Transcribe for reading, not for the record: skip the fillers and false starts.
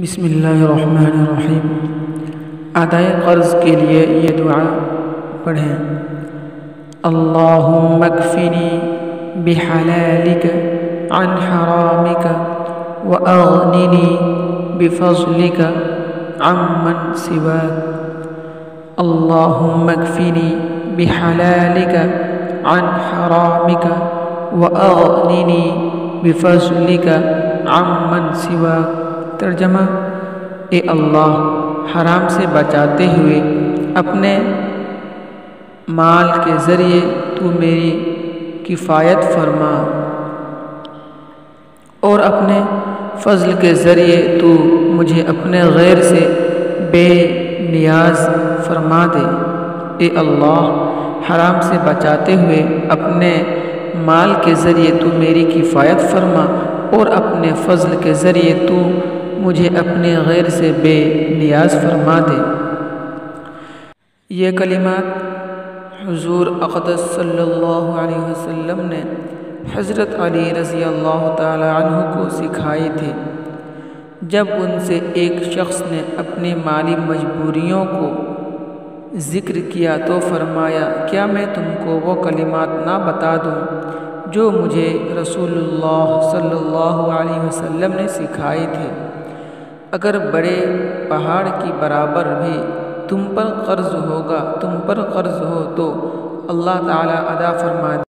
بسم اللہ الرحمن الرحیم۔ ادائے قرض کے لیے یہ دعا پڑھیں۔ اللہم اکفنی بحلالک عن حرامک واغننی بفضلک عمن سواک۔ اللہم اکفنی بحلالک عن حرامک واغننی بفضلک عمن سواک۔ ترجمہ: اے اللہ، حرام سے بچاتے ہوئے اپنے مال کے ذریعے تو میری کفایت فرما، اور اپنے فضل کے ذریعے تو مجھے اپنے غیر سے بے نیاز فرما دے۔ اے اللہ، حرام سے بچاتے ہوئے اپنے مال کے ذریعے تو میری کفایت فرما، اور اپنے فضل کے ذریعے تو مجھے اپنے غیر سے بے نیاز فرما دے۔ یہ کلمات حضور اقدس صلی اللہ علیہ وسلم نے حضرت علی رضی اللہ تعالی عنہ کو سکھائے تھے جب ان سے ایک شخص نے اپنی مالی مجبوریوں کو ذکر کیا تو فرمایا، کیا میں تم کو وہ کلمات نہ بتا دوں جو مجھے رسول اللہ صلی اللہ علیہ وسلم نے سکھائے تھے؟ اگر بڑے پہاڑ کی برابر بھی تم پر قرض ہو تو اللہ تعالیٰ ادا فرما دے۔